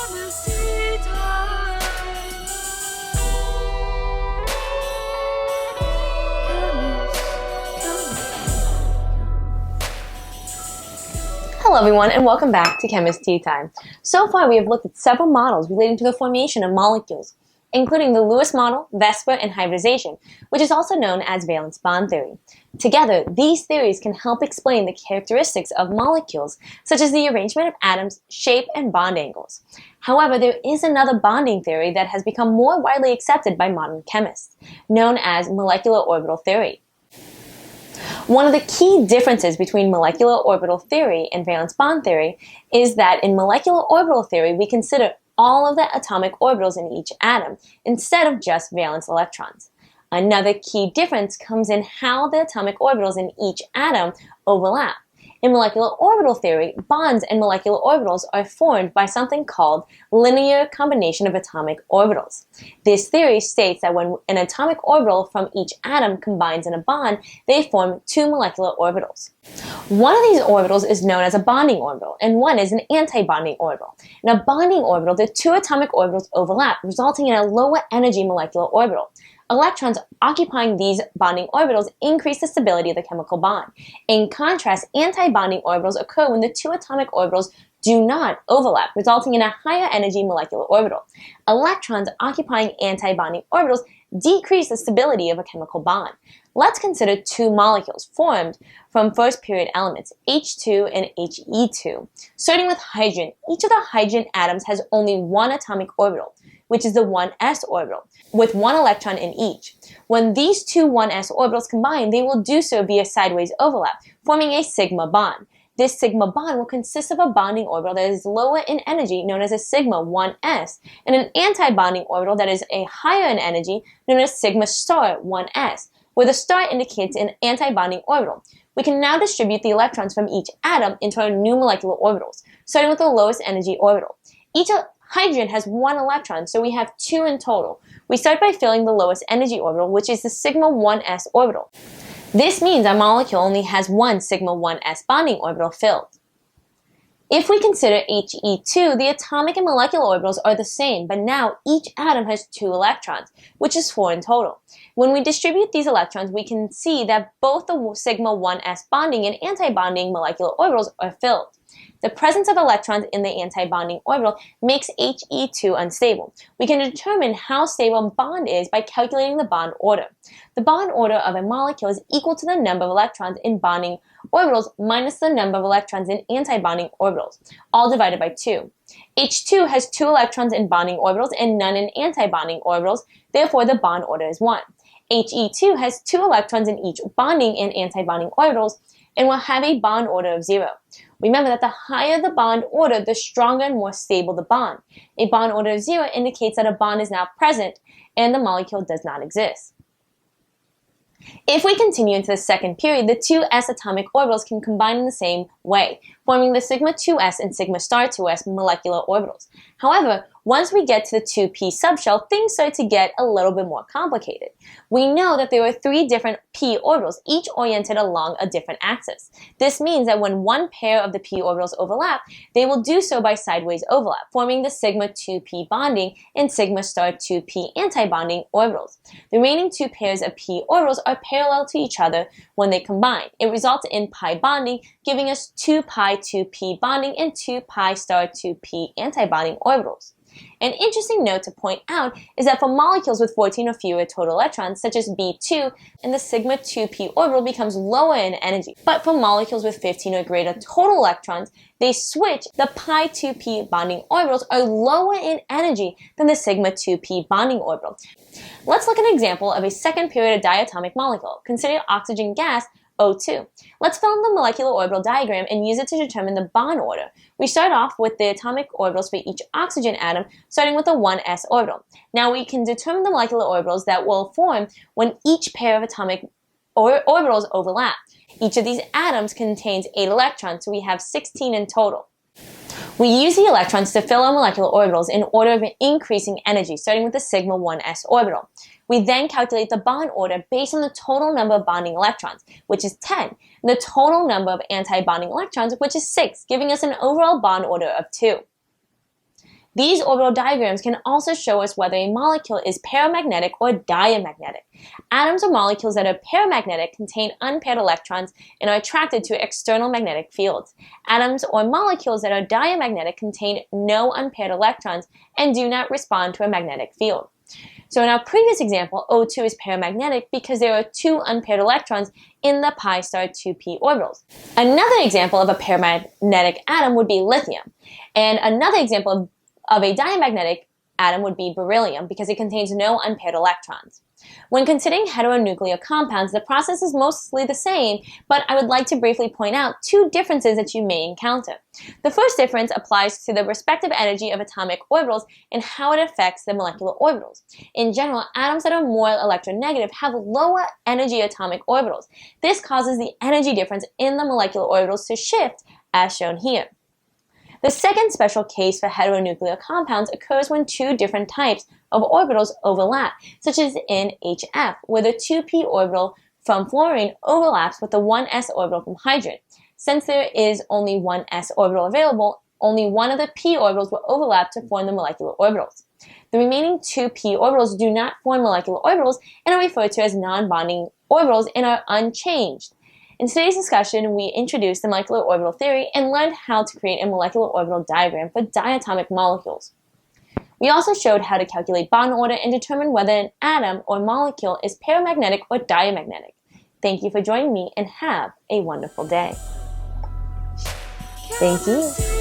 chemistry time. Hello everyone and welcome back to Chemistry Time. So far we have looked at several models relating to the formation of molecules, including the Lewis model, VSEPR, and hybridization, which is also known as valence bond theory. Together, these theories can help explain the characteristics of molecules, such as the arrangement of atoms, shape, and bond angles. However, there is another bonding theory that has become more widely accepted by modern chemists, known as molecular orbital theory. One of the key differences between molecular orbital theory and valence bond theory is that in molecular orbital theory, we consider all of the atomic orbitals in each atom instead of just valence electrons. Another key difference comes in how the atomic orbitals in each atom overlap. In molecular orbital theory, bonds and molecular orbitals are formed by something called linear combination of atomic orbitals. This theory states that when an atomic orbital from each atom combines in a bond, they form two molecular orbitals. One of these orbitals is known as a bonding orbital, and one is an anti-bonding orbital. In a bonding orbital, the two atomic orbitals overlap, resulting in a lower energy molecular orbital. Electrons occupying these bonding orbitals increase the stability of the chemical bond. In contrast, anti-bonding orbitals occur when the two atomic orbitals do not overlap, resulting in a higher energy molecular orbital. Electrons occupying anti-bonding orbitals decrease the stability of a chemical bond. Let's consider two molecules formed from first period elements, H2 and He2. Starting with hydrogen, each of the hydrogen atoms has only one atomic orbital, which is the 1s orbital, with one electron in each. When these two 1s orbitals combine, they will do so via sideways overlap, forming a sigma bond. This sigma bond will consist of a bonding orbital that is lower in energy, known as a sigma 1s, and an anti-bonding orbital that is a higher in energy, known as sigma star 1s, where the star indicates an anti-bonding orbital. We can now distribute the electrons from each atom into our new molecular orbitals, starting with the lowest energy orbital. Each hydrogen has one electron, so we have two in total. We start by filling the lowest energy orbital, which is the sigma 1s orbital. This means our molecule only has one sigma 1s bonding orbital filled. If we consider He2, the atomic and molecular orbitals are the same, but now each atom has two electrons, which is four in total. When we distribute these electrons, we can see that both the sigma 1s bonding and anti-bonding molecular orbitals are filled. The presence of electrons in the anti-bonding orbital makes He2 unstable. We can determine how stable a bond is by calculating the bond order. The bond order of a molecule is equal to the number of electrons in bonding orbitals minus the number of electrons in anti-bonding orbitals, all divided by 2. H2 has 2 electrons in bonding orbitals and none in anti-bonding orbitals, therefore the bond order is 1. He2 has 2 electrons in each bonding and anti-bonding orbitals and will have a bond order of 0. Remember that the higher the bond order, the stronger and more stable the bond. A bond order of 0 indicates that a bond is now present and the molecule does not exist. If we continue into the second period, the two s atomic orbitals can combine in the same way, forming the sigma 2s and sigma star 2s molecular orbitals. However, once we get to the 2p subshell, things start to get a little bit more complicated. We know that there are 3 different p orbitals, each oriented along a different axis. This means that when one pair of the p orbitals overlap, they will do so by sideways overlap, forming the sigma 2p bonding and sigma star 2p anti-bonding orbitals. The remaining 2 pairs of p orbitals are parallel to each other when they combine. It results in pi bonding, giving us 2 pi 2p bonding and 2 pi star 2p anti-bonding orbitals. An interesting note to point out is that for molecules with 14 or fewer total electrons, such as B2, and the sigma 2p orbital becomes lower in energy. But for molecules with 15 or greater total electrons, they switch. The pi 2p bonding orbitals are lower in energy than the sigma 2p bonding orbital. Let's look at an example of a second period diatomic molecule. Consider oxygen gas, O2. Let's fill in the molecular orbital diagram and use it to determine the bond order. We start off with the atomic orbitals for each oxygen atom, starting with the 1s orbital. Now we can determine the molecular orbitals that will form when each pair of atomic orbitals overlap. Each of these atoms contains 8 electrons, so we have 16 in total. We use the electrons to fill our molecular orbitals in order of increasing energy, starting with the sigma 1s orbital. We then calculate the bond order based on the total number of bonding electrons, which is 10, and the total number of anti-bonding electrons, which is 6, giving us an overall bond order of 2. These orbital diagrams can also show us whether a molecule is paramagnetic or diamagnetic. Atoms or molecules that are paramagnetic contain unpaired electrons and are attracted to external magnetic fields. Atoms or molecules that are diamagnetic contain no unpaired electrons and do not respond to a magnetic field. So in our previous example, O2 is paramagnetic because there are 2 unpaired electrons in the pi star 2p orbitals. Another example of a paramagnetic atom would be lithium. And another example of a diamagnetic atom would be beryllium because it contains no unpaired electrons. When considering heteronuclear compounds, the process is mostly the same, but I would like to briefly point out 2 differences that you may encounter. The first difference applies to the respective energy of atomic orbitals and how it affects the molecular orbitals. In general, atoms that are more electronegative have lower energy atomic orbitals. This causes the energy difference in the molecular orbitals to shift, as shown here. The second special case for heteronuclear compounds occurs when 2 different types of orbitals overlap, such as in HF, where the 2p orbital from fluorine overlaps with the 1s orbital from hydrogen. Since there is only one s orbital available, only one of the p orbitals will overlap to form the molecular orbitals. The remaining 2 p orbitals do not form molecular orbitals and are referred to as non-bonding orbitals and are unchanged. In today's discussion, we introduced the molecular orbital theory and learned how to create a molecular orbital diagram for diatomic molecules. We also showed how to calculate bond order and determine whether an atom or molecule is paramagnetic or diamagnetic. Thank you for joining me and have a wonderful day. Thank you.